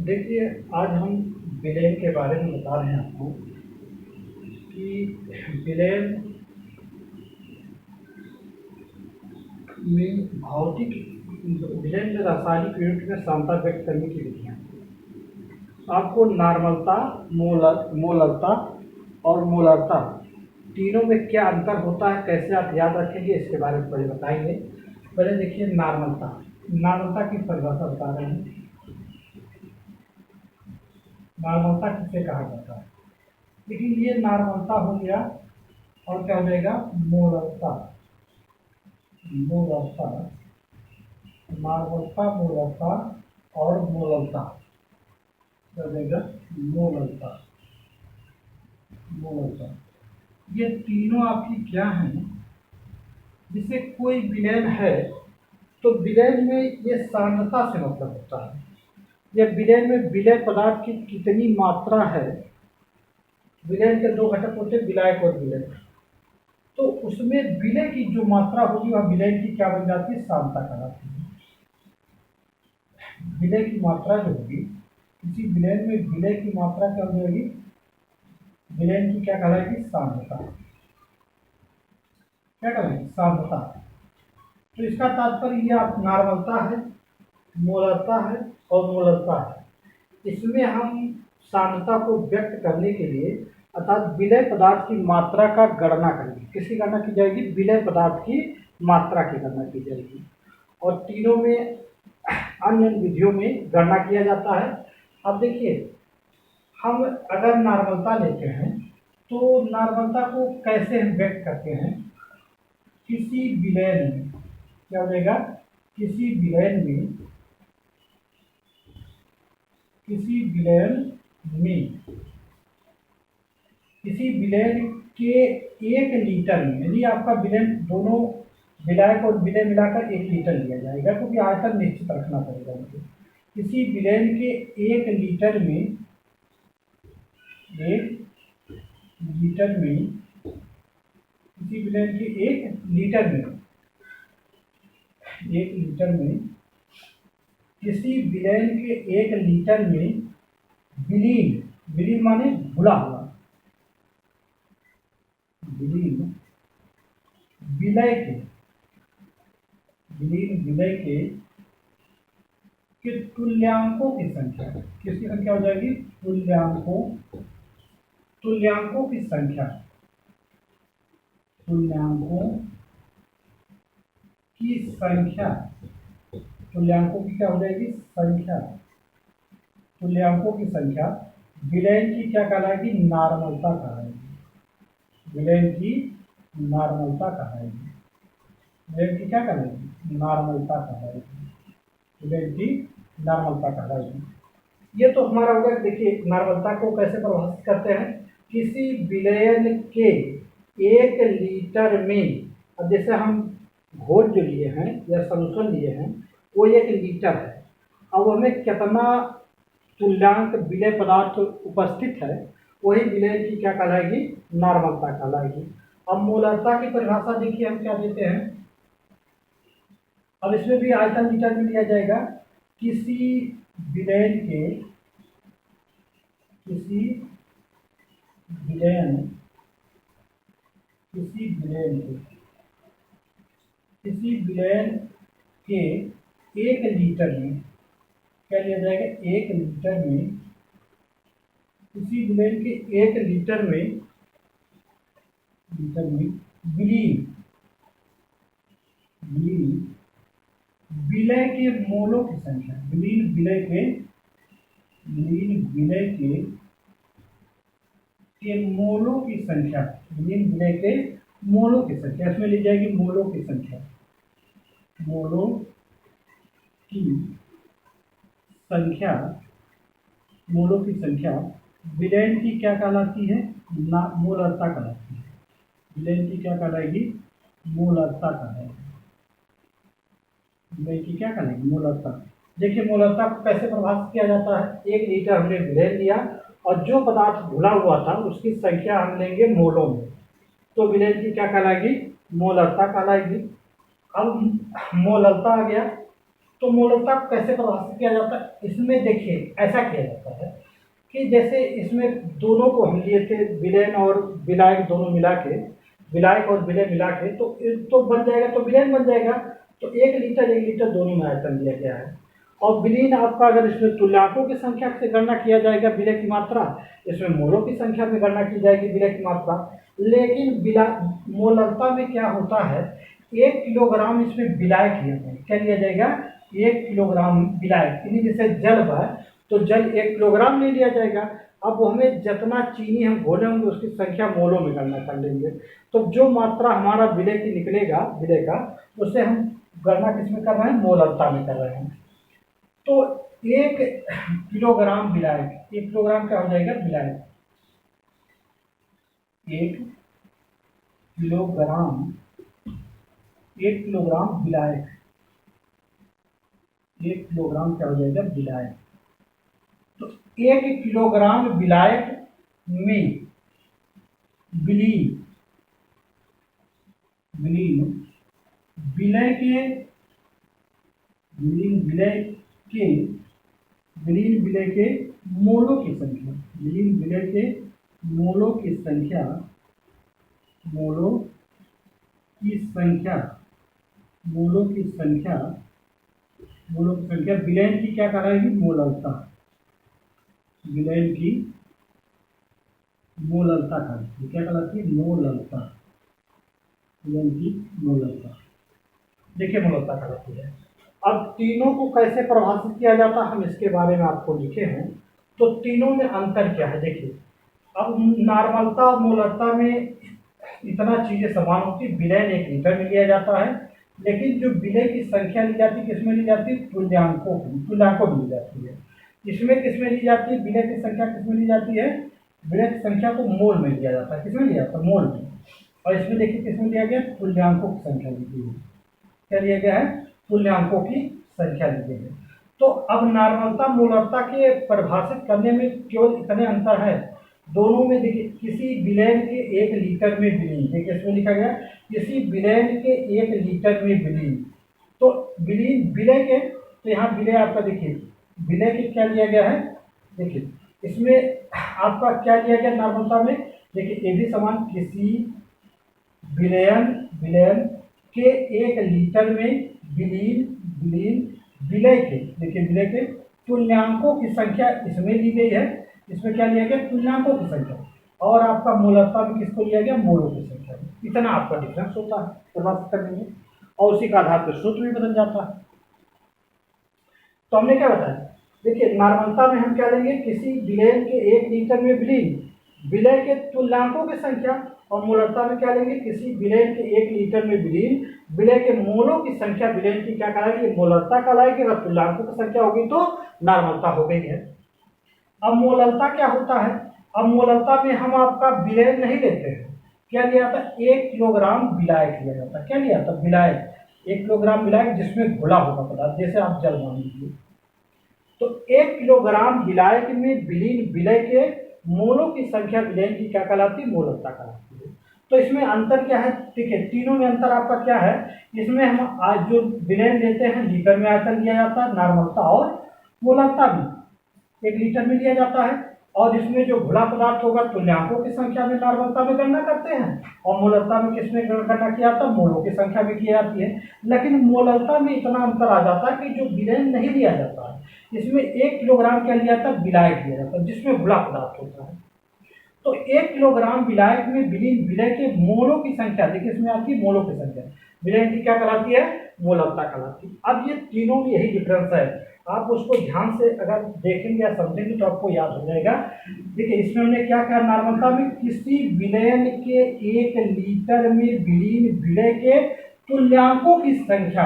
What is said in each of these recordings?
देखिए, आज हम विलेन के बारे में बता रहे हैं आपको कि विलेन में भौतिक विलेन में रासायनिक यूनिट में समानता व्यक्त करने की विधियाँ। आपको नॉर्मलता, मोलरता और मोलरता तीनों में क्या अंतर होता है, कैसे आप याद रखेंगे, इसके बारे में पहले बताएंगे। पहले देखिए नॉर्मलता की परिभाषा बता रहे हैं। नॉर्मलता किसे कहा जाता है? देखिए, ये नॉर्मलता हो गया और क्या हो जाएगा, मोलरता। मोलरता, नॉर्मलता, मोलरता और मोलरता क्या हो जाएगा, मोलरता। मोलरता ये तीनों आपकी क्या हैं? जिसे कोई विलेन है तो विलेन में ये सांद्रता से मतलब होता है। ये विलेन में विलेय पदार्थ की कितनी मात्रा है। विलेन के दो घटक होते हैं, विलायक और विलेय। तो उसमें विलेय की जो मात्रा होगी वह विलेय की क्या बन जाती है, सांद्रता कहलाती है। विलेय की मात्रा जो होगी, किसी विलेन में विलेय की मात्रा क्या हो जाएगी, विलेन की क्या कहलाएगी, सांद्रता। क्या कहलाएगी, सांद्रता। तो इसका तात्पर्य ये आप नॉर्मलता है, मोलरता है और मोलरता है। इसमें हम सांद्रता को व्यक्त करने के लिए अर्थात विलेय पदार्थ की मात्रा का गणना करेंगे। किसकी गणना की जाएगी, विलेय पदार्थ की मात्रा की गणना की जाएगी। और तीनों में अन्य विधियों में गणना किया जाता है। अब देखिए, हम अगर नॉर्मलता लेते हैं तो नॉर्मलता को कैसे हम व्यक्त करते हैं। किसी विलेय में क्या हो जाएगा, किसी विलेय में किसी विलेय के 1 लीटर में, यदि आपका विलेय दोनों विलायक और विलेय मिलाकर 1 लीटर लिया जाएगा, क्योंकि आयतन निश्चित रखना पड़ेगा मुझे। किसी विलेय के 1 लीटर में 1 लीटर में किसी विलेय के 1 लीटर में 1 लीटर में किसी विलेय के 1 लीटर में विलीन माने घुला हुआ, विलीन विलय के तुल्यांकों की संख्या, किसकी संख्या हो जाएगी, तुल्यांकों की संख्या, तुल्यांकों की क्या हो जाएगी, संख्या। तुल्यांकों की संख्या विलेय की क्या कहलाएगी, नॉर्मलता कहलाएगी। विलेय की नॉर्मलता कहलाएगी। विलेय की क्या कहलाएगी, नॉर्मलता कहलाएगी। विलेय की नॉर्मलता कहलाएगी। ये तो हमारा होगा। देखिए, नॉर्मलता को कैसे परिभाषित करते हैं। किसी विलेयन के 1 लीटर में, अब जैसे हम घोल जो लिए हैं या सॉल्यूशन लिए हैं वो 1 लीटर है। अब हमें कितना तुल्यांक विलेय पदार्थ उपस्थित है, वही विलेय की क्या कहलाएगी, नॉर्मलता कहलाएगी। अब मोलरता की परिभाषा देखिए हम क्या देते हैं। अब इसमें भी आयतन लीटर में लिया जाएगा। किसी विलेय के 1 लीटर में क्या लिया जाएगा, 1 लीटर में किसी विलेय के 1 लीटर में विलीन विलेय के मोलों की संख्या, विलीन विलेय के मोलों की संख्या, विलीन विलेय के मोलों की संख्या, इसमें ली जाएगी मोलों की संख्या। मोलों की संख्या विलेय की क्या कहलाती है, मोलरता कहलाती है। विलेय की क्या कहलाएगी, मोलरता कहलाएगी। विलेय की क्या कहलाएगी, मोलरता। देखिए, मोलरता को कैसे परिभाषित किया जाता है। 1 लीटर हमने विलेय लिया और जो पदार्थ घुला हुआ था उसकी संख्या हम लेंगे मोलों में, तो विलेय की क्या कहलाएगी, मोलरता कहलाएगी। अब मोलरता आ गया। तो मोलरता को कैसे परिभाषित किया जाता है, इसमें देखिए ऐसा किया जाता है कि जैसे इसमें दोनों को हम लिए थे, विलेन और विलायक दोनों मिला के, विलायक और विलय मिला के, तो बन जाएगा, तो विलेन बन जाएगा। तो 1 लीटर दोनों में आयतन दिया गया है। और विलीन आपका अगर इसमें तुल्यांकों की संख्या से गणना किया जाएगा विलय की मात्रा, इसमें मोलों की संख्या में गणना की जाएगी विलय की मात्रा। लेकिन मोलरता में क्या होता है, 1 किलोग्राम इसमें विलायक लिया जाएगा। क्या लिया जाएगा, 1 किलोग्राम विलायक, यानी जैसे जल है तो जल 1 किलोग्राम ले लिया जाएगा। अब हमें जितना चीनी हम घोले होंगे उसकी संख्या मोलों में गणना कर लेंगे। तो जो मात्रा हमारा विलय की निकलेगा, विलय का, उसे हम गणना किसमें कर रहे हैं, मोलरता में कर रहे हैं। तो 1 किलोग्राम विलायक, 1 किलोग्राम क्या हो जाएगा, विलायक, 1 किलोग्राम, 1 किलोग्राम विलायक, 1 किलोग्राम क्या हो जाएगा, विलायक। तो 1 किलोग्राम विलायक में विलीन विलय के विलीन विलय के मोलों की संख्या, विलीन विलय के मोलों की संख्या, मोलों की संख्या विलयन की क्या कहलाएगी, मोलरता, विलयन की मोलरता कहलाती है। क्या कहलाती है, मोलरता, विलयन की मोलरता। देखिए मोलरता कहलाती है। अब तीनों को कैसे परिभाषित किया जाता है, हम इसके बारे में आपको लिखे हैं। तो तीनों में अंतर क्या है, देखिए। अब नॉर्मलता और मोलरता में इतना चीजें समान होती है। विलयन 1 लीटर में लिया जाता है, लेकिन जो विलय की संख्या ली जाती है किसमें ली जाती है, तुल्यांकों में ली जाती है। इसमें किसमें ली जाती है, विलय की संख्या किसमें ली जाती है, विलय की संख्या को मोल में लिया जाता है। किसमें लिया जाता है, मोल में। और इसमें देखिए किसमें लिया गया, तुल्यांकों की संख्या ली गई है। क्या लिया गया है, तुल्यांकों की संख्या ली गई है। तो अब नॉर्मलता मोलरता के परिभाषित करने में केवल इतने अंतर है दोनों में। देखिए किसी विलयन के 1 लीटर में विलीन, देखिए इसमें लिखा गया किसी विलयन के 1 लीटर में विलीन। तो विलीन विलय के, तो यहाँ विलय आपका देखिए विलय के क्या लिया गया है, देखिए इसमें आपका क्या लिया गया नॉर्मलता में, देखिए ये भी समान, किसी विलयन के 1 लीटर में विलीन विलय के, देखिए विलय के तुल्यांकों की संख्या इसमें ली गई है। इसमें क्या लिया गया, तुल्यांकों की संख्या। और आपका मोलरता में किसको लिया गया, मोलों की संख्या। इतना आपका डिफरेंस होता है परिभाषित करने में, और उसी का आधार पर सूत्र भी बदल जाता है। तो हमने क्या बताया, देखिए नॉर्मलता में हम क्या लेंगे, किसी विलयन के 1 लीटर में विलीन विलय के तुल्यांकों की संख्या, और मोलरता में क्या लेंगे, किसी विलयन के 1 लीटर में विलीन विलय के मोलों की संख्या। विलयन की क्या कहलाएगी, मोलरता कहलाएगी। अगर तुल्यांकों की संख्या होगी तो नॉर्मलता हो गई है। अब मोलरता क्या होता है, अब मोलरता में हम आपका विलयन नहीं लेते हैं। क्या लिया था, 1 किलोग्राम विलायक लिया जाता है। क्या लिया था, विलायक, 1 किलोग्राम विलायक जिसमें घुला होगा पदार्थ, जैसे आप जल मान लीजिए। तो 1 किलोग्राम विलायक में विलीन विलय के मोलों की संख्या विलयन की क्या कहलाती है, मोलरता कहलाती है। तो इसमें अंतर क्या है, देखिए तीनों में अंतर आपका क्या है, इसमें हम आज जो विलयन लेते हैं लीटर में आयतन लिया जाता है नॉर्मलता और मोलरता में 1 लीटर में लिया जाता है। और इसमें जो घुला पदार्थ होगा तुल्यांकों की संख्या में नॉर्मलता में गणना करते हैं, और मोलरता में किसमें गणना किया जाता है, मोलों की संख्या में की जाती है। लेकिन मोलरता में इतना अंतर आ जाता है कि जो विलयन नहीं लिया जाता है इसमें 1 किलोग्राम क्या लिया जाता है, विलायक लिया जाता है जिसमें घुला पदार्थ होता है। तो 1 किलोग्राम विलायक में विलीन विलय के मोलों की संख्या, देखिए इसमें आती है मोलों की संख्या, विलयन की क्या कहलाती है, मोलरता कहलाती है। अब ये तीनों में यही डिफरेंस है, आप उसको ध्यान से अगर देखेंगे या समझेंगे तो आपको याद हो जाएगा। देखिए इसमें हमने क्या कहा, नॉर्मलता में किसी विलयन के 1 लीटर में विलीन विलय के तुल्यांकों की संख्या,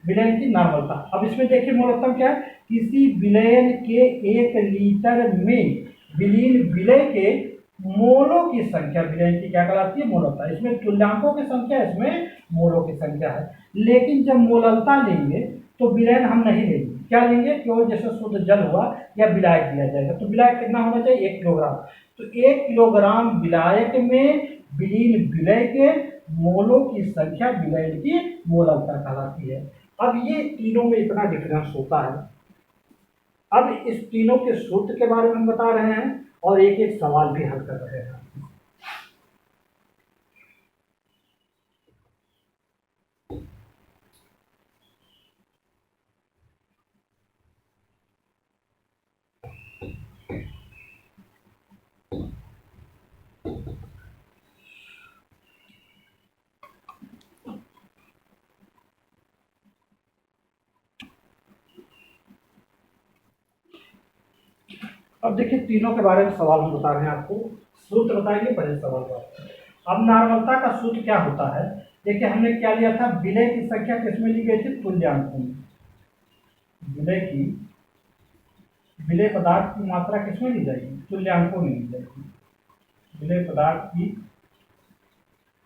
विलयन की नॉर्मलता। अब इसमें देखिए मोलरता क्या है, किसी विलयन के 1 लीटर में विलीन विलय के मोलों की संख्या, विलयन की क्या कहलाती है, मोलरता। इसमें तुल्यांकों की संख्या, इसमें मोलों की संख्या है। लेकिन जब मोलरता लेंगे तो विलयन हम नहीं लेंगे, क्या लेंगे, केवल जैसे शुद्ध जल हुआ या विलायक लिया जाएगा। तो विलायक कितना होना चाहिए, 1 किलोग्राम। तो 1 किलोग्राम विलायक में विलीन विलय के मोलों की संख्या विलयन की मोलरता कहलाती है। अब ये तीनों में इतना डिफरेंस होता है। अब इस तीनों के सूत्र के बारे में हम बता रहे हैं और एक एक सवाल भी हल कर रहे हैं। अब देखिए तीनों के बारे में सवाल हम बता रहे हैं आपको, सूत्र बताएंगे पहले सवाल का। अब नॉर्मलता का सूत्र क्या होता है, देखिए हमने क्या लिया था, विलय की संख्या किसमें ली गई थी, तुल्यांकों में। विलय पदार्थ की मात्रा किसमें ली जाएगी, तुल्यांकों में ली जाएगी। विलय पदार्थ की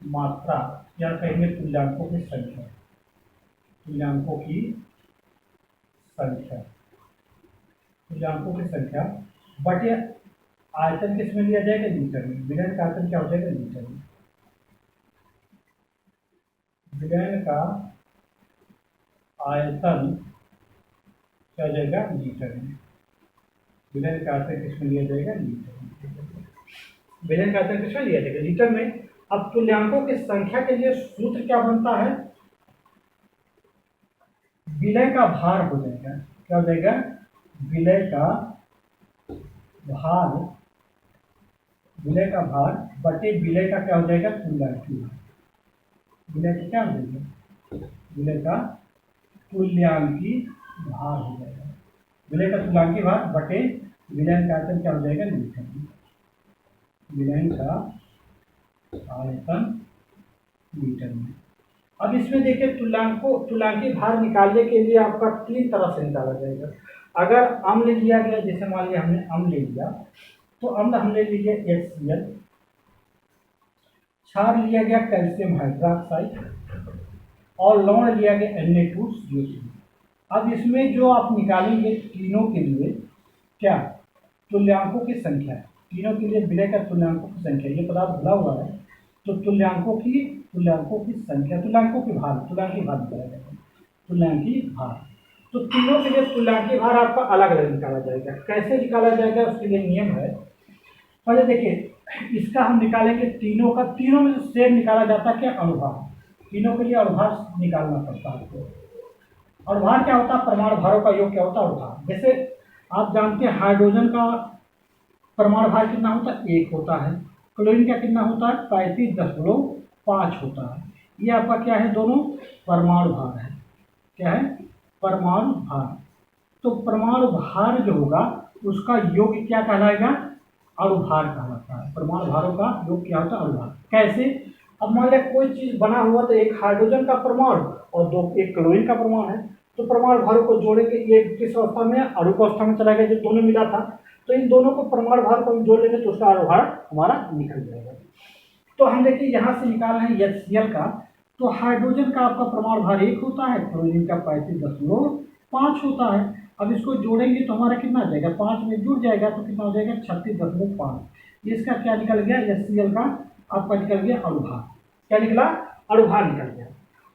मात्रा या कहेंगे तुल्यांकों की संख्या, तुल्यांकों की संख्या, तुल्यांकों की संख्या बटे आयतन किसमें लिया जाएगा, लीटर में। विलयन का आयतन क्या हो जाएगा, लीटर में। विलयन का आयतन क्या हो जाएगा, लीटर में। विलयन का आयतन किसमें लिया जाएगा, लीटर में। विलयन का आयतन किसमें लिया जाएगा, लीटर में। अब तुल्यांकों की संख्या के लिए सूत्र क्या बनता है, विलय का भार हो जाएगा, क्या हो जाएगा, विलय का भार, विलय का भार बटे विलय का क्या हो जाएगा, तुल्यांकी भार। विलय का क्या हो जाएगा, विलय का तुल्यांकी भार हो जाएगा। विलय का तुल्यांकी भार बटे विलयन का आयतन क्या हो जाएगा, लीटर में। विलयन का आयतन लीटर में। अब इसमें देखिए तुल्यांकी भार निकालने के लिए आपका तीन तरह से निकाला जाएगा। अगर अम्ल लिया गया, जैसे मान लिया हमने अम्ल ले लिया, तो अम्ल हमने लिया HCl, क्षार लिया गया कैल्शियम हाइड्रोक्साइड, और लवण लिया गया Na2CO3। अब इसमें जो आप निकालेंगे तीनों के लिए क्या, तुल्यांकों की संख्या, तीनों के लिए विलय का तुल्यांकों की संख्या, ये पदार्थ भुला हुआ है तो तुल्यांकों की संख्या, तुल्यांकी भार निकाला जाएगा, तुल्यांकी भार। तो तीनों के लिए तुल्यांकी भार आपका अलग अलग निकाला जाएगा। कैसे निकाला जाएगा उसके लिए नियम है। पहले देखिए इसका हम निकालेंगे तीनों का, तीनों में सेम निकाला जाता है क्या, अनुभार। तीनों के लिए अनुभार निकालना पड़ता है आपको। अनुभार क्या होता है, परमाणु भारों का योग क्या होता है, अनुभार। जैसे आप जानते हैं हाइड्रोजन का परमाणु भार कितना होता है, 1 होता है। क्लोरीन का कितना होता है, 35.5 होता है। ये आपका क्या है, दोनों परमाणु भार है। क्या है, परमाणु भार। तो परमाणु भार जो होगा उसका योग क्या कहलाएगा, अणुभार कहलाता है। परमाणु भारों का योग क्या होता है, अणुभार। कैसे, अब मान लिया कोई चीज बना हुआ तो एक हाइड्रोजन का परमाणु और एक क्लोरीन का परमाणु है, तो परमाणु भारों को जोड़ेंगे, ये किस अवस्था में, अणुक अवस्था में चला गया, जो दोनों मिला था। तो इन दोनों को परमाणु भार को हम जोड़ लेंगे तो उसका अणुभार हमारा निकल जाएगा। तो हम देखिए यहाँ से निकाल रहे हैं HCl का, तो हाइड्रोजन का आपका परमाणु भार 1 होता है, क्लोरीन का 35.5 होता है। अब इसको जोड़ेंगे तो हमारा कितना आ जाएगा, 5 में जुड़ जाएगा तो कितना हो जाएगा, 36.5। इसका क्या निकल गया, HCl का आपका निकल गया अणुभार। क्या निकला, अणुभार निकल गया।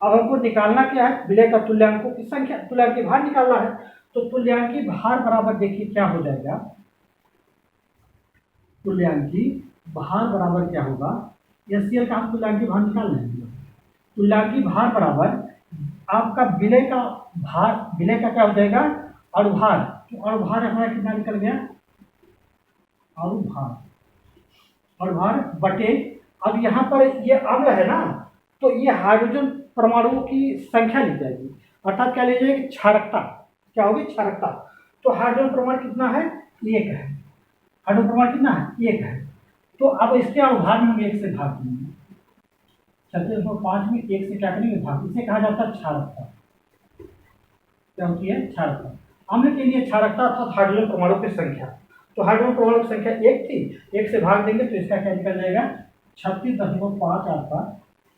अब हमको निकालना क्या है, विलय का तुल्यांकों की संख्या, तुल्यांकी भार निकालना है। तो तुल्यांकी भार बराबर देखिए क्या हो जाएगा, तुल्यांकी भार बराबर क्या होगा, HCl का हम तुल्यांकी भार निकाल लेंगे। तुल्यांकी भार बराबर आपका विलय का भार, विलय का क्या हो जाएगा, अणुभार। तो अणुभार हमारा कितना निकल गया, अणुभार बटे, अब यहाँ पर ये अम्ल है ना, तो ये हाइड्रोजन परमाणुओं की संख्या ली जाएगी, अर्थात क्या ली जाएगी, क्षारकता। क्या होगी, क्षारकता। तो हाइड्रोजन परमाणु कितना है, 1 है। हाइड्रोजन परमाणु कितना है, 1 है। तो अब इसके अणुभार में हम 1 से भाग देंगे, 36.5 में 1 से क्या करेंगे, भाग। इसे कहा जाता है क्षारकता। क्या होती है, क्षारकता। अम्ल के लिए क्षारकता अर्थात हाइड्रोजन परमाणु की संख्या। तो हाइड्रोजन परमाणु की संख्या 1 थी, 1 से भाग देंगे तो इसका क्या निकल जाएगा, 36.5 आपका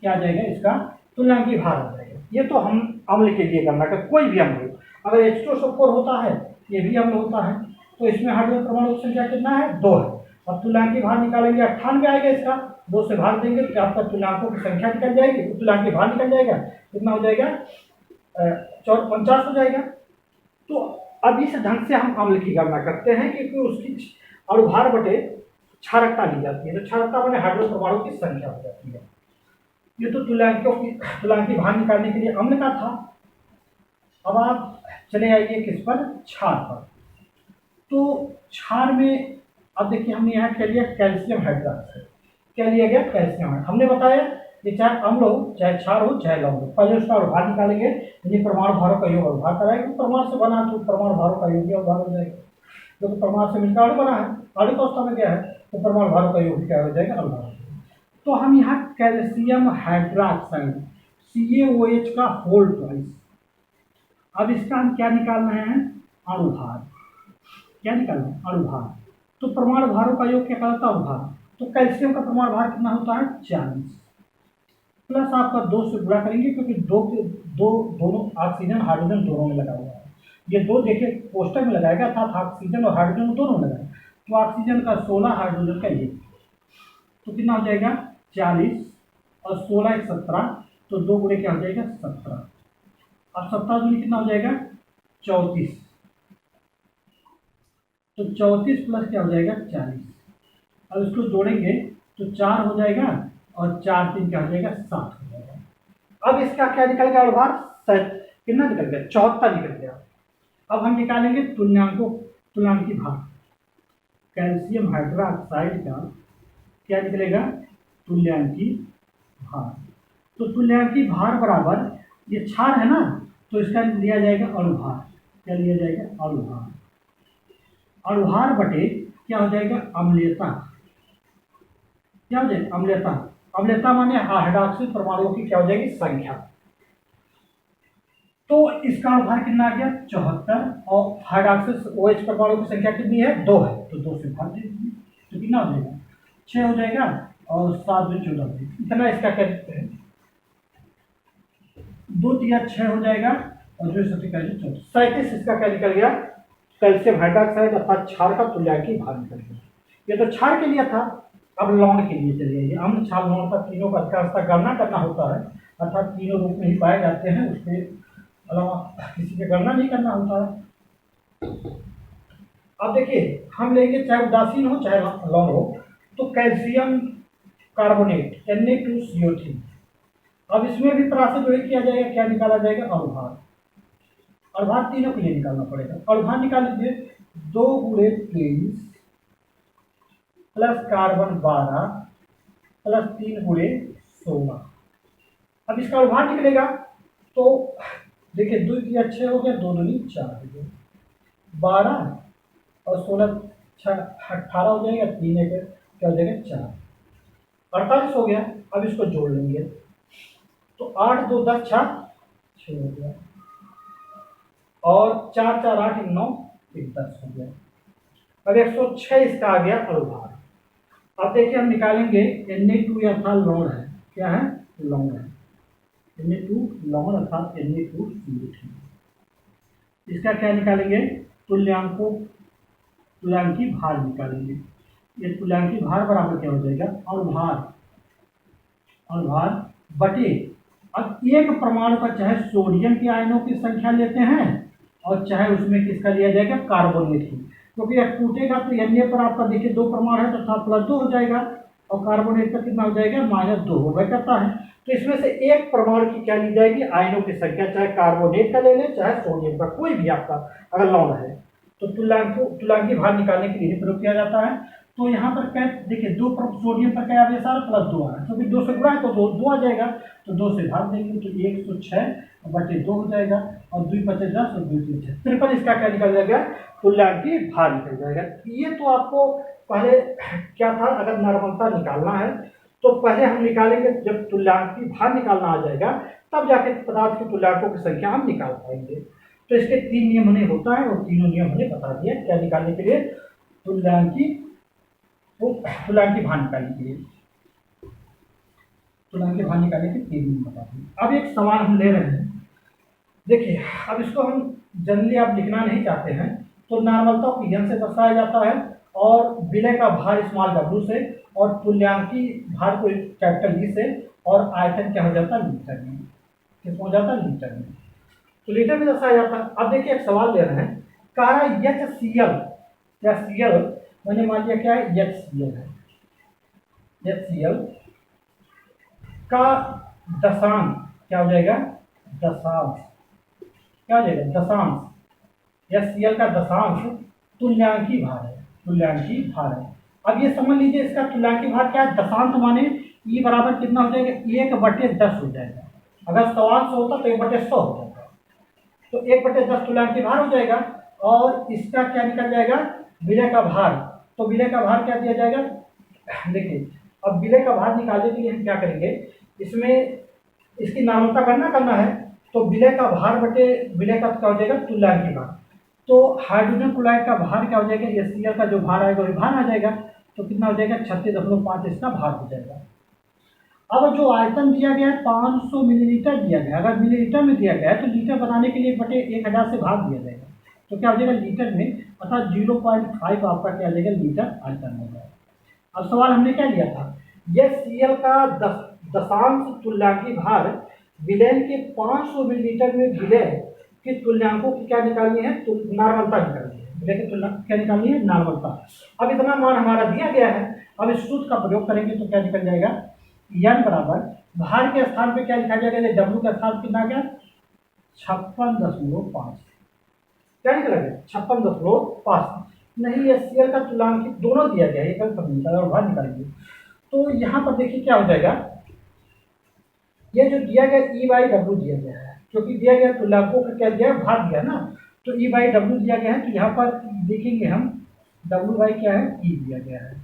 क्या आ जाएगा, इसका तुल्यांकी भार आ जाएगा। ये तो हम अम्ल के लिए करना का, कोई भी अम्ल हो। अगर H2SO4 होता है, ये भी अम्ल होता है, तो इसमें हाइड्रोजन परमाणु की संख्या कितना है, 2 है। अब तुल्यांकी भार निकालेंगे, 98 आएगा इसका, 2 से भाग देंगे तो आपका तुल्यांकों की संख्या निकल जाएगी, तुल्यांकी भार निकल जाएगा। कितना हो जाएगा, 49 हो जाएगा। तो अब इस ढंग से हम अम्ल की गणना करते हैं क्योंकि उसकी अणुभार बटे क्षारकता ली जाती है। तो क्षारकता बने हाइड्रोजन परमाणु की संख्या हो जाती है। ये तो तुल्यांकी भार निकालने के लिए अम्ल का था। अब आप चले आइए किस पर, क्षार पर। तो क्षार में अब देखिए हमने यहाँ क्या लिया, कैल्शियम हाइड्रोक्साइड। क्या लिया गया, कैल्शियम हाइड्रोक्साइड। हमने बताया कि चाहे अम्ल हो, चाहे क्षार हो, चाहे लवण हो, पहले उसका अणुभार निकालेंगे। यदि परमाणु भारों का योग अणुभार कराएंगे, परमाणु से बना तो परमाणु भारों का योग भी अणुभार हो जाएगा। क्योंकि परमाणु से मिलकर अणु बना है, आणविक अवस्था में गया है, तो परमाणु भारों का योग भी क्या हो जाएगा, अणुभार हो जाएगा। तो हम यहाँ कैल्शियम हाइड्रोक्साइड CaOH का होल ट्वाइस। अब इसका हम क्या निकालना है, अणुभार। क्या निकालना है, अणुभार। तो परमाणु भारों का योग क्या कहलाता है, अणुभार। तो कैल्शियम का परमाणु भार कितना होता है, 40 प्लस आपका 2 से गुणा करेंगे क्योंकि दोनों ऑक्सीजन हाइड्रोजन दोनों में लगा हुआ है। ये 2 देखिए पोस्टर में लगाएगा, अर्थात ऑक्सीजन और हाइड्रोजन दोनों में लगाएगा। तो ऑक्सीजन का 16, हाइड्रोजन का 1, तो कितना हो जाएगा 40 और 16 एक 17, तो 2 गुणे क्या हो जाएगा 17। अब 17 दूनी कितना हो जाएगा 34, तो 34 प्लस क्या हो जाएगा 40। अब इसको जोड़ेंगे तो 4 हो जाएगा और 4 3 क्या हो जाएगा 7 हो जाएगा। अब इसका क्या निकल गया अणुभार, कितना निकल गया 74 निकल गया। अब हम निकालेंगे तुल्यांकी भार। कैल्शियम हाइड्रोक्साइड का क्या निकलेगा, तुल्यांकी भार। तो तुल्यांकी भार बराबर, ये क्षार है ना, तो इसका लिया जाएगा अणुभार। क्या लिया जाएगा, अणुभार। अणुभार बटे क्या हो जाएगा, अम्लीयता। क्या हो जाएगा, अम्लीयता। अम्लीयता माने हाइड्रोक्सिल परमाणुओं की क्या हो जाएगी, संख्या। तो इसका अणुभार कितना आ गया 74, और हाइड्रोक्सिल OH परमाणु की संख्या कितनी है, 2 है, तो 2 से भाग दे दीजिए, तो कितना हो जाएगा 6 हो जाएगा, और 7 2 14, इतना इसका क्या लिखते हैं, 2 3 6 हो जाएगा, और 2 7 37। इसका क्या निकल गया, कैल्शियम हाइड्रोक्साइड अर्थात क्षार का तुल्यांकी भार निकल गया। ये तो क्षार के लिए था। अब लवण के लिए चलिए, अम्ल क्षार लवण का तीनों का अधिकांशता गणना करना होता है, अर्थात तीनों रूप में ही पाए जाते हैं, उसके अलावा किसी की गणना नहीं करना होता है। अब देखिए हम लेंगे, चाहे उदासीन हो चाहे लवण हो, तो कैल्शियम कार्बोनेट Na2CO3। अब इसमें भी पराशर जो किया जाएगा, क्या निकाला जाएगा, अणुभार। अणुभार तीनों के लिए निकालना पड़ेगा। अणुभार निकाल लीजिए, 2 गुणे 23 प्लस कार्बन 12 प्लस 3 गुणे 16। अब इसका अणुभार निकलेगा, तो देखिए 2 3 6 हो गया, 2 दूनी 4 हो गया, 12 और 16 18 हो जाएगा, 3 1 क्या हो जाएगा 4, 48 हो गया। अब इसको जोड़ लेंगे, तो 8 2 10 6 हो गया, और 4 4 8 9 10 हो गया। अब 106 इसका आ गया अणुभार। अब देखिए हम निकालेंगे Na2 अर्थात लवण है, क्या है, लवण है, Na2 लवण अर्थात Na2CO3। इसका क्या निकालेंगे, तुल्यांकी भार निकालेंगे। ये तुल्यांकी भार बराबर क्या हो जाएगा, अणुभार बटे, अब एक परमाणु का चाहे सोडियम के आयनों की संख्या लेते हैं और चाहे उसमें किसका लिया जाएगा, कार्बोनेट की, क्योंकि यह टूटेगा तो Na पर आपका देखिए 2 परमाणु है, तो अर्थात +2 हो जाएगा, और कार्बोनेट पर कितना हो जाएगा, -2 होगा करता है। तो इसमें से एक परमाणु की क्या ली जाएगी, आयनों की संख्या, चाहे कार्बोनेट का ले लें चाहे सोडियम का, कोई भी आपका अगर लवण है, तो तुल्यांकी भार निकालने के लिए प्रयोग किया जाता है। तो यहाँ पर क्या देखिए, 2 सोडियम पर क्या आ गया, सारा +2 आ रहा है, क्योंकि 2 से गुणा है तो 2 आ जाएगा, तो 2 से भाग देंगे, तो 106 बटे 2 हो जाएगा, और 2 5 10 और 2 3 6 53। इसका क्या निकल जाएगा, तुल्यांकी भार निकल जाएगा। ये तो आपको पहले क्या था, अगर नॉर्मलता निकालना है तो पहले हम निकालेंगे, जब तुल्यांकी भार निकालना आ जाएगा तब जाके पदार्थ की तुल्यांकों की संख्या हम निकाल पाएंगे। तो इसके 3 नियम हमें होता है, और तीनों नियम हमने बता दिए क्या निकालने के लिए, तुल्यांकी भार निकालने के लिए, तुल्यांकी भार निकालने के 3 नियम बता दिए। अब एक सवाल हम ले रहे हैं, देखिए अब इसको हम जनरली आप लिखना नहीं चाहते हैं, तो नॉर्मलता को n से दर्शाया जाता है, और विलय का भार w से, और तुल्यांकी भार को कैपिटल E से, और आयतन क्या हो जाता है लीटर में, किस हो जाता है लीटर में। तो लीटर में दर्शाया जाता है। अब देखिए एक सवाल दे रहे हैं, कह रहा है एच सी एल, या सी एल मैंने मान लिया क्या है, एच सी एल है, एच सी एल का दशांश क्या हो जाएगा, दशांश क्या हो जाएगा, दशांश, एच सी एल का दशांश तुल्यांकी भार है, तुल्यांकी भार है। अब ये समझ लीजिए इसका तुल्यांकी भार क्या है, दशांश माने ई बराबर कितना हो जाएगा, 1/10 हो जाएगा। अगर सवाल से होता तो 1/100 हो जाएगा, तो 1/10 तुल्यांकी भार हो जाएगा। और इसका क्या निकल जाएगा, विलय का भार। तो विलय का भार क्या दिया जाएगा, देखिए अब विलय का भार निकालने के लिए हम क्या करेंगे, इसमें इसकी नामता गणना करना है। तो विलय का भार बटे विलय का क्या हो जाएगा, तुल्यांकी भार। तो हाइड्रोजन क्लोराइड का भार क्या हो जाएगा, HCl का जो भार आएगा वही भार आ जाएगा। तो कितना हो जाएगा, 36.5 इसका भार हो जाएगा। अब जो आयतन दिया गया है 500 मिलीलीटर दिया गया है, अगर मिलीलीटर में दिया गया है तो लीटर बनाने के लिए 1/1000 से भाग दिया जाएगा। तो क्या हो जाएगा लीटर में, अर्थात 0.5 आपका क्या आ जाएगा, लीटर आयतन हो जाएगा। अब सवाल हमने क्या लिया था, यह Cl का दशांश तुल्यांकी भार विलयन के 500 मिलीलीटर में विलय के तुल्यांकों की क्या निकालनी है, नॉर्मलता निकालनी है, विलय की तुल्यांक क्या निकालनी है, नॉर्मलता। अब इतना मान हमारा दिया गया है, अब इस सूत्र का प्रयोग करेंगे तो क्या निकल जाएगा, n बराबर भार के स्थान पे क्या लिखा जाएगा, W का स्थान कितना गया, 56.5, क्या निकला गया, 56.5। नहीं, ये Cl का तुल्यांक दोनों दिया गया है, एक और भार निकालेंगे। तो यहाँ पर देखिए क्या हो जाएगा, ये जो दिया गया E/W दिया गया है, क्योंकि दिया गया तुल्यांकों का क्या दिया है, भार दिया ना, तो E/W दिया गया है। तो यहाँ पर देखेंगे हम W क्या है, E दिया गया है,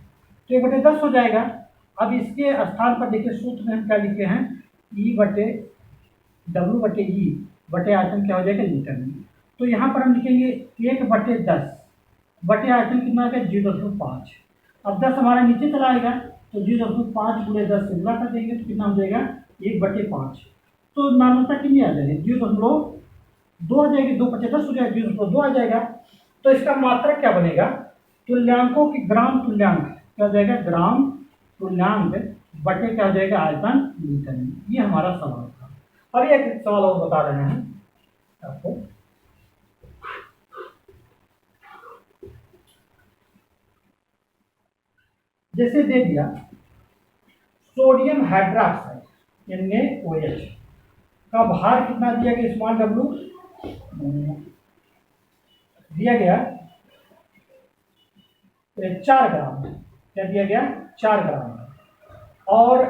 तो 1/10 हो जाएगा। अब इसके स्थान पर देखिए सूत्र में हम क्या लिखे हैं, E/W/E बटे आयतन क्या हो जाएगा, लीटर में। तो यहाँ पर हम लिखेंगे 1/10 बटे आयतन कितना आ गया, 0.5। अब 10 हमारा नीचे चला आएगा, तो 0.5 गुणे 10 से गुणा कर देंगे तो कितना हो जाएगा, 1/5। तो नामता कितनी आ जाएगी, 0.2 आ जाएगी, 2/10 हो जाएगा, 0.2 आ जाएगा। तो इसका मात्रक क्या बनेगा, तुल्यांकों की ग्राम तुल्यांक क्या हो जाएगा, ग्राम तुल्यांक बटे क्या हो जाएगा, आयतन लीटर में। ये हमारा सवाल था। अब एक सवाल और बता रहे हैं आपको, जैसे दे दिया सोडियम हाइड्रोक्साइड NaOH का भार कितना दिया गया, स्मॉल w दिया गया 4 ग्राम, क्या दिया गया, 4 ग्राम, और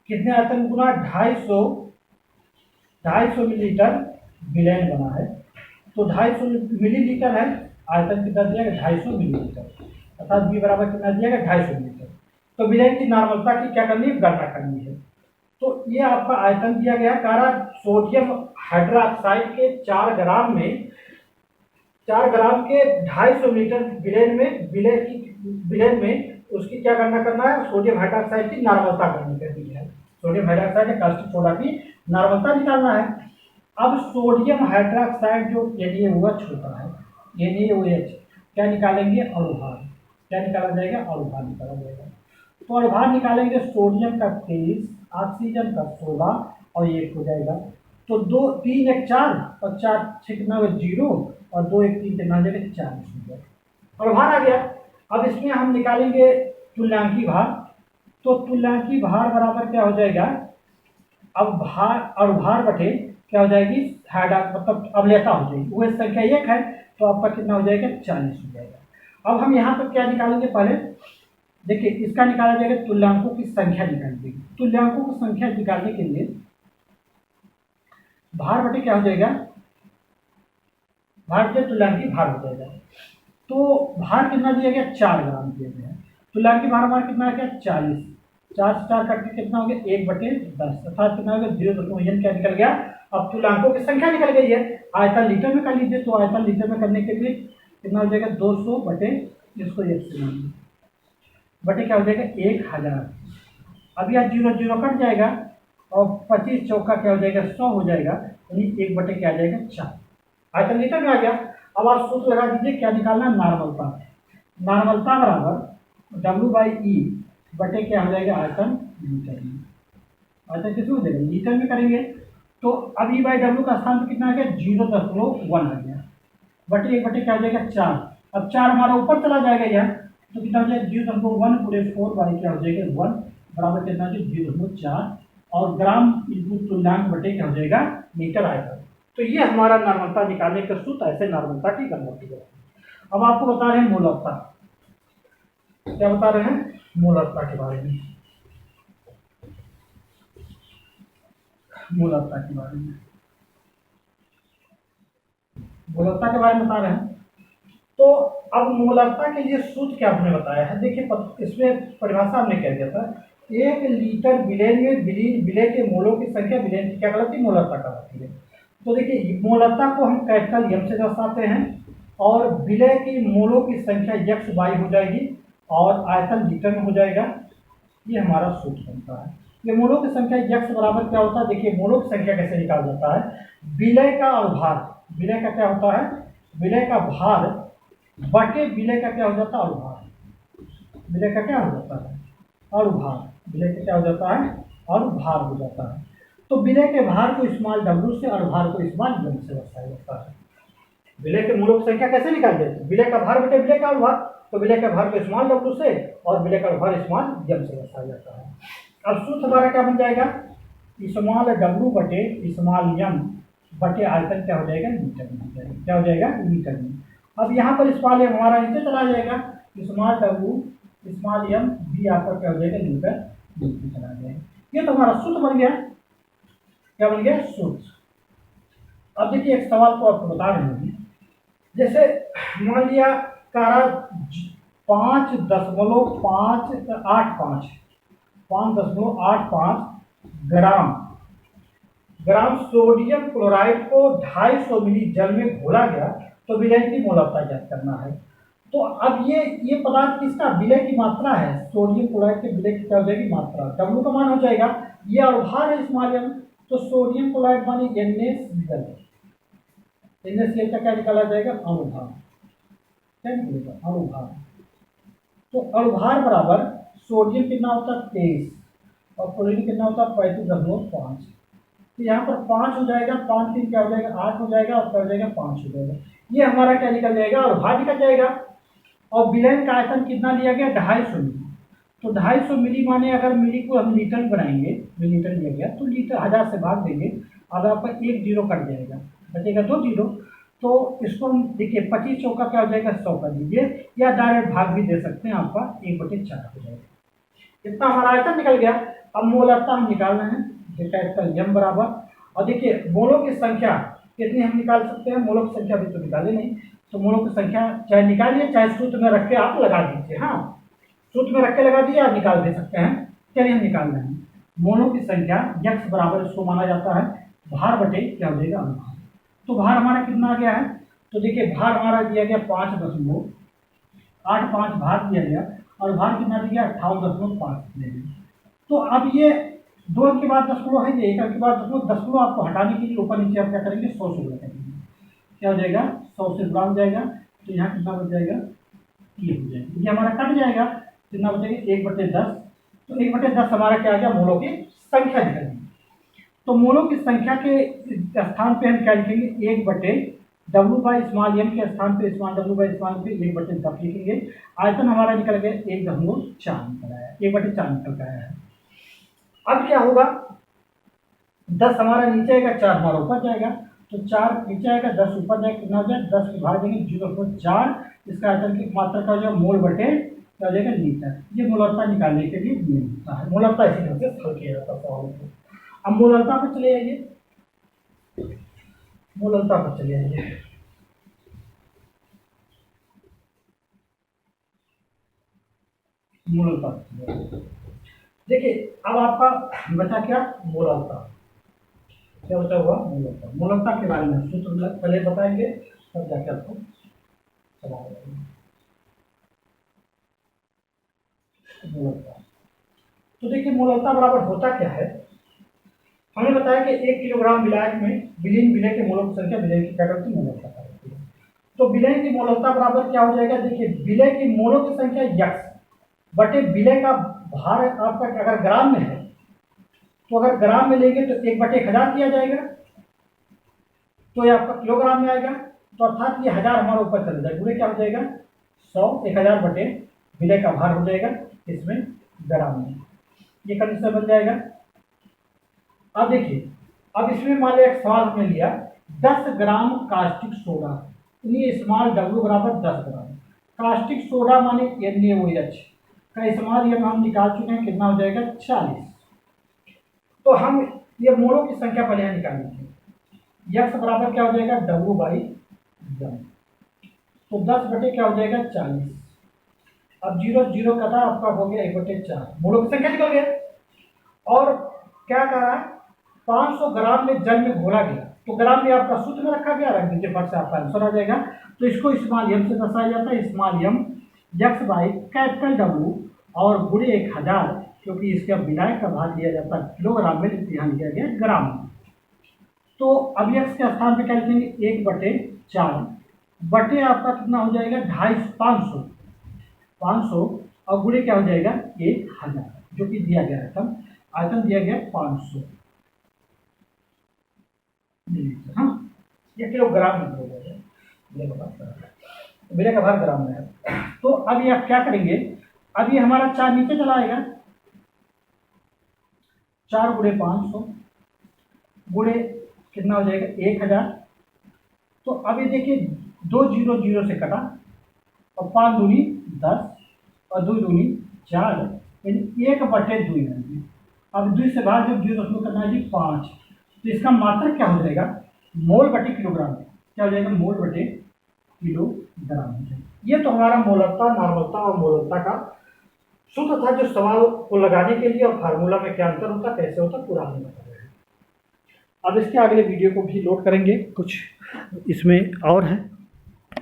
कितने आयतन गुना, 250 मिलीलीटर विलयन बना है। तो 250 मिलीलीटर है, आयतन कितना दिया गया, 250 मिलीलीटर, अर्थात B बराबर कितना दिया गया, 250 मिलीलीटर। तो विलयन की नॉर्मलता की क्या करनी है, गणना करनी है। तो ये आपका आयतन दिया गया, कारा सोडियम हाइड्रोक्साइड के 4 ग्राम में, 4 ग्राम के 250 लीटर विलयन में उसकी क्या गणना करना है, सोडियम हाइड्रोक्साइड की नॉर्मलता करनी है। सोडियम हाइड्रोक्साइड या कास्टिक सोडा की नॉर्मलता निकालना है। अब सोडियम हाइड्रोक्साइड जो NaOH होता है, NaOH क्या निकालेंगे, अणुभार, क्या निकाला जाएगा, अणुभार निकाला जाएगा। तो अणुभार निकालेंगे, सोडियम का 23, ऑक्सीजन का 16 और 1 हो जाएगा। तो 2 3 1 4 और 4 6 कितना हो 0 और 2 1 3 कितना हो जाएगा, 40 हो जाएगा। अणुभार आ गया। अब इसमें हम निकालेंगे तुल्यांकी भार। तो तुल्यांकी भार बराबर क्या हो जाएगा, अब भार अणुभार बटे क्या हो जाएगी, मतलब अम्लता हो जाएगी, वो संख्या 1 है, तो आपका कितना हो जाएगा, 40 हो जाएगा। अब हम यहाँ पर क्या निकालेंगे, पहले देखिए इसका निकाला जाएगा, तुल्यांकों की संख्या निकालेंगे। तुल्यांकों की संख्या निकालने के लिए भार बटे क्या हो जाएगा, भार बटे तुल्यांकी भार हो जाएगा। तो भार कितना दिया गया, 4 ग्राम दिया गया है। तुल्यांकी भार हमारा कितना आ गया, 40, 4 से 4 काट के कितना हो गया, 1/10, अर्थात कितना हो गया, 0.1 क्या निकल गया। अब तुल्यांकों की संख्या निकल गई है, आयतन लीटर में कर लीजिए। तो आयतन लीटर में करने के लिए कितना हो जाएगा, 200 बटे इसको 1 से मानिए बटे क्या हो जाएगा, 1000। अब यह 0 0 कट जाएगा और 25 चौका क्या हो जाएगा, 100 हो जाएगा, यानी 1 बटे क्या आ जाएगा, 4। आयतन लीटर में आ गया। अब आप सूत्र लगा दीजिए, क्या निकालना, नॉर्मलता। नॉर्मलता बराबर W/E बटे क्या हो जाएगा, आयतन लीटर में। आयतन किस में देंगे, लीटर में करेंगे। तो अब ई बाई डब्ल्यू का स्थान कितना आ गया, 0.1 आ गया, बटे एक बटे क्या हो जाएगा 4। अब 4 हमारा ऊपर चला जाएगा यार, तो कितना हो जाएगा 0.1 पूरे 4 बाई क्या हो जाएगा 1 बराबर कितना हो जाएगा 0.4 और ग्राम इंटू तुल्यांक बटे क्या हो जाएगा मीटर आएगा। तो ये हमारा नॉर्मलता निकालने का सूत्र, ऐसे नॉर्मलता की गणना की जाती है। अब आपको बता रहे हैं मूलकता, क्या बता रहे हैं मूलकता के बारे में, मूलकता के बारे में, मूलकता के बारे में बता रहे हैं। तो अब मूलकता के लिए सूत्र क्या हमने बताया है, देखिए इसमें परिभाषा हमने कह दिया था, 1 लीटर विलेन में विलेय के मोलों की संख्या विलेन की क्या कहलाती है, मूलकता कहलाती है। तो देखिए मूलकता को हम कैपिटल एम से दर्शाते हैं और विलेय की मोलों की संख्या x बाई हो जाएगी और आयतन लीटर में हो जाएगा, ये हमारा सूत्र बनता है। ये मोलों की संख्या x बराबर क्या होता है, देखिए मोलों की संख्या कैसे निकाल जाता है, विलेय का अनुभार, विलेय का क्या होता है, विलेय का भार बटे विलेय का क्या हो जाता है अनुभार, विलेय का क्या हो जाता है अनुभार, विलेय का क्या हो जाता है अनुभार हो जाता है। तो विलेय के भार को स्मॉल w से अनुभार को स्मॉल m से दर्शाया जाता है। विलेय के मूलों की संख्या कैसे निकाल देते हैं, विलेय का भार बटे विलेय का अनुभार, तो विलेय का भार को स्मॉल w से और विलेय का अनुभार स्मॉल m से दर्शाया जाता है। अब सूत्र हमारा क्या बन जाएगा, स्मॉल w बटे स्मॉल m बटे आयतन क्या हो जाएगा मीटर में हो जाएगा, क्या हो जाएगा मीटर में। अब यहाँ पर स्मॉल m हमारा नीचे चला जाएगा, स्मॉल w स्मॉल m भी आपका क्या हो जाएगा मीटर नीचे चला जाएगा। ये तो हमारा सूत्र बन गया, क्या बन गया सूत्र। अब देखिए एक सवाल को आपको बता रहे हैं, जैसे मान लिया कारा 5.585 ग्राम सोडियम क्लोराइड को 250 मिली जल में घोला गया, तो विलय की मूलकता ज्ञात करना है। तो अब ये पदार्थ किसका, विलय की मात्रा है, सोडियम क्लोराइड के विलय की क्या हो जाएगी मात्रा, डब्ल्यू का मान हो जाएगा, ये अनुभार है स्मॉल m, तो सोडियम क्लोराइड मानी NaCl, NaCl का क्या निकाला जाएगा अनुभार, क्या निकलेगा अनुभार। तो अनुभार बराबर सोडियम कितना होता है 23 और क्लोरीन कितना होता है 35.5, तो यहाँ पर 5 हो जाएगा, 5 3 क्या हो जाएगा 8 हो जाएगा और क्या हो जाएगा 5 हो जाएगा, ये हमारा क्या निकल जाएगा अनुभार निकल जाएगा। और विलयन का आयतन कितना लिया गया 250 मिली, तो 250 मिली माने अगर मिली को हम लीटर में बनाएंगे, मिलीलीटर लिया गया तो लीटर 1000 से भाग देंगे, अगर आपका 1 जीरो कट जाएगा बचेगा 2 जीरो, तो इसको हम देखिए 25 चौका क्या हो जाएगा 100 कर दीजिए, या डायरेक्ट भाग भी दे सकते हैं, आपका 1/4 हो जाएगा, इतना हमारा आयतन निकल गया। अब मोलकता हम निकाल रहे हैं, कैपिटल M बराबर, और देखिए मोलों की संख्या कितनी हम निकाल सकते हैं, मोलों की संख्या भी तो निकाले नहीं, तो मोलों की संख्या चाहे निकालिए चाहे सूत्र में रख के आप लगा दीजिए, हाँ सूत्र में रख के लगा दीजिए, आप निकाल दे सकते हैं। चलिए हम निकाल रहे हैं मोलों की संख्या x बराबर इसको माना जाता है भार बटे क्या हो जाएगा अनुभार। तो भार हमारा कितना आ गया है, तो देखिए भार हमारा दिया गया 5.85 भार दिया गया और भार कितना दिया 58.5 दिया गया। तो अब ये 2 अंक के बाद 10 किलो है, ये 1 अंक के बाद 10 किलो आपको हटाने के लिए ऊपर नीचे आप क्या करेंगे 100 से गुणा करेंगे, क्या हो जाएगा 100 से गुणा हो जाएगा, तो यहाँ कितना बच जाएगा ये हो जाएगा, ये हमारा कट जाएगा, कितना बचेगा 1/10, तो 1/10 हमारा क्या आ गया मोलों की संख्या निकलेगी। तो मोलों की संख्या के स्थान पे हम क्या लिखेंगे 1/W बाई स्मॉल m के स्थान पे small w by small m पे 1/10 लिखेंगे। आयतन हमारा निकल गया 1.4 निकल आया, 1/4 निकल गया है। अब क्या होगा 10 हमारा नीचे आएगा 4 हमारा ऊपर जाएगा, तो 4 नीचे आएगा 10 ऊपर जाएगा, कितना हो जाएगा 10 के भाग देंगे 0.4, इसका आयतन की मात्रा का हो जाएगा मोल बटे क्या हो जाएगा लीटर। ये मूलकता निकालने के लिए नियम होता है, मूलकता इसी तरह से हल किया जाता है सवाल को। अब मूलकता पर चले आइए, मूलकता पर चले आइए, मूलकता देखिए अब आपका बचा क्या मूलकता, क्या बचा हुआ मूलकता। मूलकता के बारे में सूत्र पहले बताएंगे तब जाके आपको सवाल करेंगे। मूलकता तो देखिए मूलकता बराबर होता क्या है, हमने बताया कि 1 किलोग्राम विलायक में विलीन विलय के मोलों की संख्या विलय की क्या करती है मूलकता करती है। तो विलय की मूलकता बराबर क्या हो जाएगा, देखिए विलय की मोलों की संख्या x बटे विलय का भार आपका अगर ग्राम में है तो अगर ग्राम में लेंगे तो 1/1000 किया जाएगा, तो ये आपका किलोग्राम में आएगा। तो अर्थात ये 1000 हमारा ऊपर चल जाएगा, पूरे क्या हो जाएगा 100, 1000 बटे विलय का भार हो जाएगा इसमें ग्राम में, ये कंडीशन बन जाएगा। अब देखिए, अब इसमें मान लिया एक सवाल हमने लिया 10 ग्राम कास्टिक सोडा, स्मॉल डब्ल्यू बराबर 10 ग्राम। कास्टिक सोडा माने NaOH का इस्तेमाल ये हम निकाल चुके हैं, कितना हो जाएगा 40। तो हम ये मोलों की संख्या पहले यहाँ निकालनी है। यक्स बराबर क्या हो जाएगा W/m, तो 10 बटे क्या हो जाएगा 40। अब 0 0 कटा, आपका हो गया 1/4, मोलों की संख्या निकल गया। और क्या करा, 500 ग्राम में जल में घोला गया, तो ग्राम में आपका सूत्र में रखा गया, रख दीजिए, फट से आपका आंसर आ जाएगा। तो इसको स्मॉल m से दर्शाया जाता है, स्मॉल m X/W और गुणे 1000, क्योंकि इसका विलायक का भाग लिया जाता है किलोग्राम में, लेकिन यहाँ लिया गया ग्राम में। तो अब x के स्थान पे क्या लिखेंगे 1/4 बटे आपका कितना हो जाएगा 500 और गुणे क्या हो जाएगा 1000, जो कि दिया गया रकम, आयतन दिया गया 500 मिलीलीटर। हाँ, ये किलोग्राम में हो जाएगा, विलय का भार ग्राम में है। तो अब ये आप क्या करेंगे, अब ये हमारा 4 नीचे चला आएगा, 4 गुणे 500 गुणे कितना हो जाएगा 1000। तो अब ये देखिए 2 0 0 से कटा, और 5 दूनी 10 और 2 दूनी 4, यानी 1/2। अब 2 से भाग जब 0 करना है जी 5, तो इसका मात्रक क्या हो जाएगा मोल बटे किलोग्राम, क्या हो जाएगा मोल बटे किलोग्राम हो जाएगा। ये तो हमारा मोलरता, नॉर्मलता और मोलरता का सूत्र था, जो सवाल को लगाने के लिए और फार्मूला में क्या अंतर होता, कैसे होता, पूरा हमने बताया है। अब इसके अगले वीडियो को भी लोड करेंगे, कुछ इसमें और है।